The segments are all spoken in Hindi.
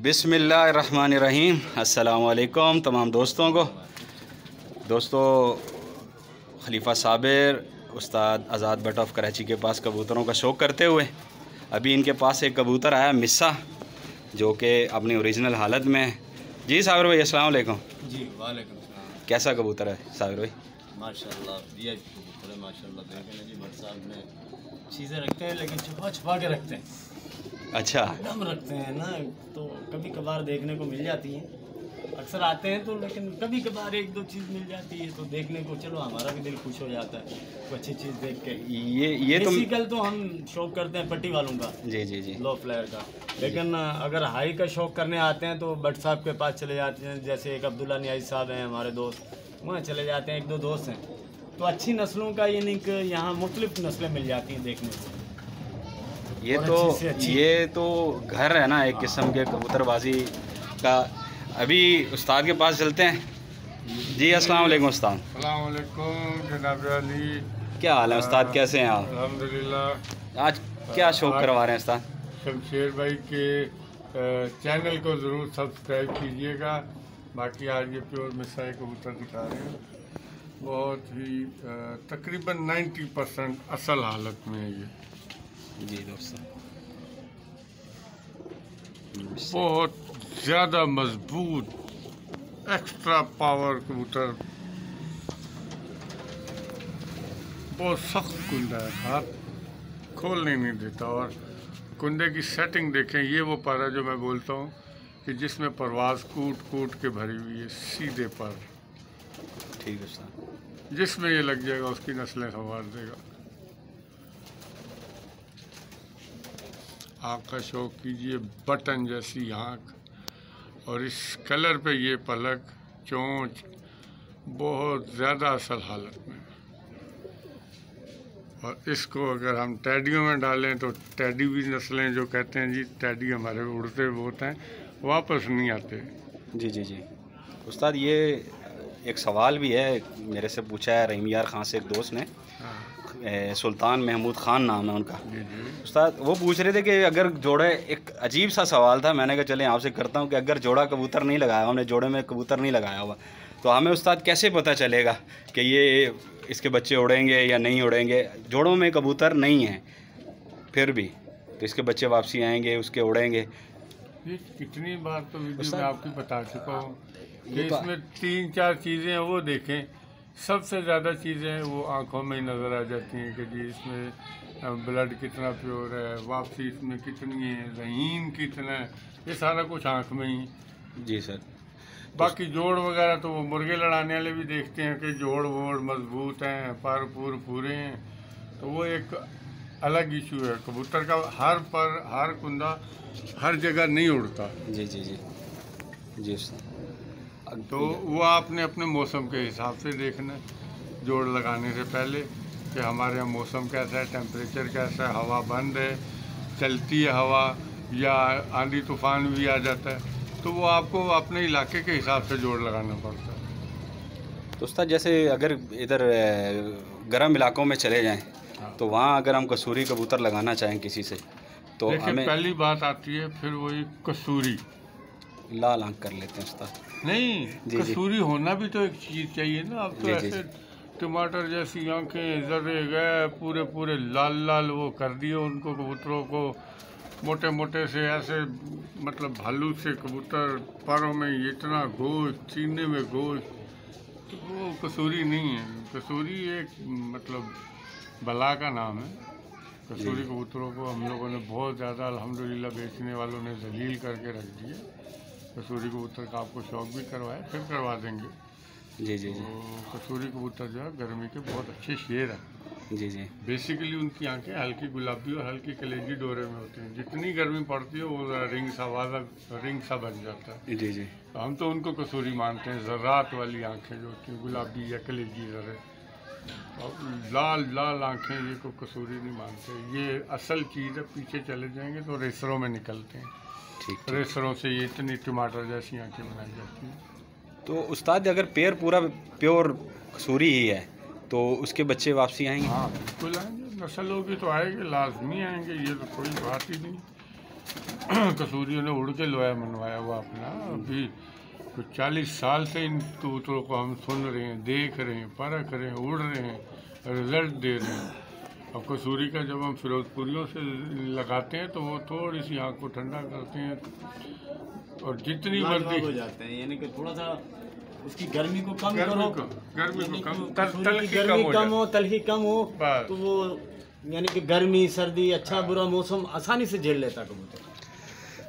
बिस्मिल्लाहिर्रहमानिर्रहीम। अस्सलाम वालेकुम तमाम दोस्तों को। दोस्तों, खलीफा साबिर उस्ताद आज़ाद बट ऑफ कराची के पास कबूतरों का शौक़ करते हुए अभी इनके पास एक कबूतर आया मिस्सा, जो कि अपनी ओरिजिनल हालत में है। जी साबिर भाई, अस्सलाम वालेकुम। जी वालेकुम सलाम। कैसा कबूतर है साबिर भाई? माशाल्लाह दिया कबूतर है माशाल्लाह। देखें जी भट्ट साहब ने चीज़ें रखते हैं लेकिन छुपा छुपा के रखते हैं। अच्छा, दम रखते हैं ना, तो कभी कभार देखने को मिल जाती हैं। अक्सर आते हैं तो, लेकिन कभी कभार एक दो चीज़ मिल जाती है तो देखने को चलो हमारा भी दिल खुश हो जाता है कोई अच्छी चीज़ देख के। ये तो बेसिकल तो हम शौक करते हैं पट्टी वालों का, जी जी जी, लो फ्लेयर का, लेकिन अगर हाई का शौक करने आते हैं तो भट्ट साहब के पास चले जाते हैं। जैसे एक अब्दुल्ला नियाज़ी साहब हैं हमारे दोस्त, वहाँ चले जाते हैं, एक दो दोस्त हैं, तो अच्छी नस्लों का यानी कि यहाँ मुख्तलिफ नस्लें मिल जाती हैं देखने को। ये तो घर है ना एक किस्म के कबूतरबाजी का। अभी उस्ताद के पास चलते हैं। जी अस्सलाम वालेकुम उस्ताद। अस्सलाम वालेकुम जनाब अली। क्या हाल है उस्ताद, कैसे हैं आप? अल्हम्दुलिल्लाह। आज क्या शौक़ करवा रहे हैं उस्ताद? शमशेर भाई के चैनल को ज़रूर सब्सक्राइब कीजिएगा। बाकी आज ये प्योर मिस्सा कबूतर दिखा रहे हैं, बहुत ही तकरीबन 90% असल हालत में है ये। जी दोस्तों, बहुत ज़्यादा मजबूत एक्स्ट्रा पावर कबूतर, बहुत सख्त कुंदा है, हाथ खोलने नहीं देता। और कुंदे की सेटिंग देखें, ये वो पारा जो मैं बोलता हूँ कि जिसमें परवाज़ कूट कूट के भरी हुई है, सीधे पर। ठीक है उस्ताद, जिसमें ये लग जाएगा उसकी नस्लें संवार देगा। आँख का शौक कीजिए, बटन जैसी आँख, और इस कलर पे ये पलक चोंच बहुत ज़्यादा असल हालत में। और इसको अगर हम टैडियों में डालें तो टैडी भी नस्लें जो कहते हैं जी, टैडी हमारे उड़ते बहुत हैं, वापस नहीं आते। जी जी जी उस्ताद, ये एक सवाल भी है मेरे से पूछा है रहीम यार खान से एक दोस्त ने। सुल्तान महमूद ख़ान नाम है उनका। उस्ताद वो पूछ रहे थे कि अगर जोड़े, एक अजीब सा सवाल था, मैंने कहा चलें आपसे करता हूँ कि अगर जोड़ा कबूतर नहीं लगाया, हमने जोड़े में कबूतर नहीं लगाया हुआ, तो हमें उस्ताद कैसे पता चलेगा कि ये इसके बच्चे उड़ेंगे या नहीं उड़ेंगे? जोड़ों में कबूतर नहीं हैं फिर भी, तो इसके बच्चे वापसी आएंगे, उसके उड़ेंगे। ये कितनी बार तो वीडियो में आपको बता चुका हूँ कि इसमें 3-4 चीज़ें हैं, वो देखें। सबसे ज़्यादा चीज़ें वो आँखों में ही नज़र आ जाती हैं कि जी इसमें ब्लड कितना प्योर है, वापसी इसमें कितनी है, रहीम कितना है, ये सारा कुछ आँख में ही। जी सर। बाकी जोड़ वगैरह तो वो मुर्गे लड़ाने वाले भी देखते हैं कि जोड़ वोड़ मजबूत हैं, पर पूरे हैं, तो वो एक अलग इशू है। कबूतर का हर कुंदा हर जगह नहीं उड़ता। जी जी जी जी सर। तो वो आपने अपने मौसम के हिसाब से देखना है जोड़ लगाने से पहले कि हमारे यहाँ मौसम कैसा है, टेम्परेचर कैसा है, हवा बंद है, चलती है हवा, या आंधी तूफान भी आ जाता है, तो वो आपको अपने इलाके के हिसाब से जोड़ लगाना पड़ता है। तो उस्ताद जैसे अगर इधर गर्म इलाकों में चले जाएं, हाँ, तो वहाँ अगर हम कसूरी कबूतर लगाना चाहें किसी से, तो हमें पहली बात आती है फिर वही कसूरी। लाल आँख कर लेते हैं उस्ताद। नहीं, कसूरी होना भी तो एक चीज़ चाहिए ना। अब तो ऐसे टमाटर जैसी आंखें, जर्रे गए पूरे लाल लाल वो कर दिए उनको, कबूतरों को मोटे मोटे से ऐसे, मतलब भालू से कबूतर, पैरों में इतना गोश्त, सीने में गोश्त, तो वो कसूरी नहीं है। कसूरी एक मतलब बला का नाम है। कसूरी कबूतरों को हम लोगों ने बहुत ज़्यादा अल्हम्दुलिल्लाह बेचने वालों ने जलील करके रख दिए। कसूरी कबूतर का आपको शौक भी करवाए, फिर करवा देंगे। जी जी जी। तो कसूरी कबूतर जो है गर्मी के बहुत अच्छे शेर हैं। जी जी। बेसिकली उनकी आंखें हल्की गुलाबी और हल्की कलेजी डोरे में होती हैं। जितनी गर्मी पड़ती है वो रिंग सा बन जाता है। जी जी। तो हम तो उनको कसूरी मानते हैं। ज़र्रात वाली आंखें जो होती हैं, गुलाबी या कलेजी ज़रे, और लाल लाल आंखें, ये को कसूरी नहीं मानते। ये असल चीज़ है। पीछे चले जाएंगे तो रेसरों में निकलते हैं। ठीक। रेसरों से ये इतनी टमाटर जैसी आंखें बनाई जाती हैं। तो उस्ताद अगर पेयर पूरा प्योर कसूरी ही है तो उसके बच्चे वापसी आएंगे? हाँ बिल्कुल आएंगे, नस्ल होगी तो आएंगे, लाजमी आएंगे, ये तो कोई बात ही नहीं। कसूरियों ने उड़ के लोया मनवाया हुआ अपना। अभी कुछ 40 साल से इन कबूतरों को हम सुन रहे हैं, देख रहे हैं, परख रहे हैं, उड़ रहे हैं, रिजल्ट दे रहे हैं। अब कसूरी का जब हम फिरोजपुरियों से लगाते हैं तो वो थोड़ी सी आँख को ठंडा करते हैं और जितनी मर्जी हो जाते हैं, यानी कि थोड़ा सा उसकी गर्मी को कम करो, गर्मी को कम, गर्मी कम हो, तलखी कम हो, तो वो यानी कि गर्मी सर्दी अच्छा बुरा मौसम आसानी से झेल लेता कबूतर।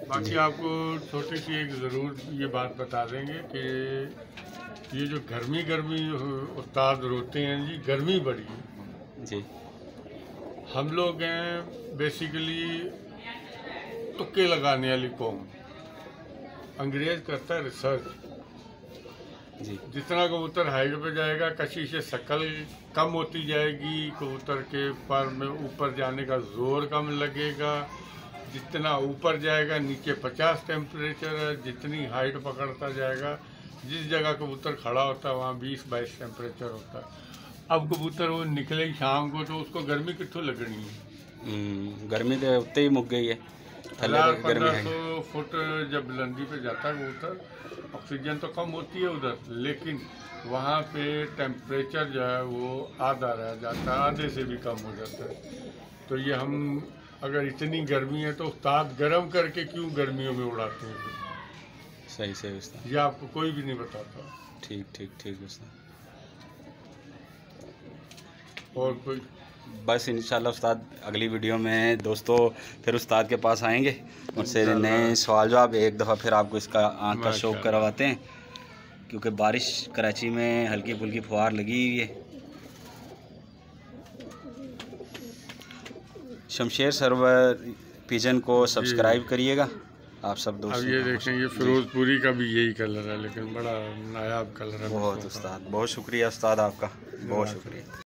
बाकी आपको छोटी सी एक ज़रूर ये बात बता देंगे कि ये जो गर्मी उस्ताद रोते हैं जी, गर्मी बड़ी है जी। हम लोग हैं बेसिकली तुक्के लगाने वाली कौम। अंग्रेज करता है रिसर्च जी। जितना कबूतर हाइट पे जाएगा कशी से शक्ल कम होती जाएगी, कबूतर के पर में ऊपर जाने का जोर कम लगेगा। जितना ऊपर जाएगा नीचे 50 टेम्परेचर है, जितनी हाइट पकड़ता जाएगा, जिस जगह कबूतर खड़ा होता है वहाँ 20-22 टेम्परेचर होता है। अब कबूतर वो निकले शाम को तो उसको गर्मी कितों लगनी है? गर्मी तो उतने ही मुक गई है। 1500 फुट जब बुलंदी पे जाता है कबूतर, ऑक्सीजन तो कम होती है उधर, लेकिन वहाँ पे टेम्परेचर जो है वो आधा रह जाता है, आधे से भी कम हो जाता है। तो ये हम अगर इतनी गर्मी है तो उस्ताद गर्म करके क्यों गर्मियों में उड़ाते हैं? सही सही उस्ताद, ये आपको कोई भी नहीं बताता। ठीक ठीक ठीक उस्ताद। और कोई बस इंशाल्लाह उस्ताद अगली वीडियो में दोस्तों फिर उस्ताद के पास आएंगे, उनसे नए सवाल जवाब एक दफ़ा फिर आपको इसका आँख का शौक करवाते हैं, क्योंकि बारिश कराची में हल्की फुल्की फुहार लगी हुई है। शमशेर सरवर पिजन को सब्सक्राइब करिएगा आप सब दोस्तों। अब ये देखें, ये फिरोजपुरी का भी यही कलर है, लेकिन बड़ा नायाब कलर है। बहुत उस्ताद, बहुत शुक्रिया उस्ताद आपका, बहुत शुक्रिया।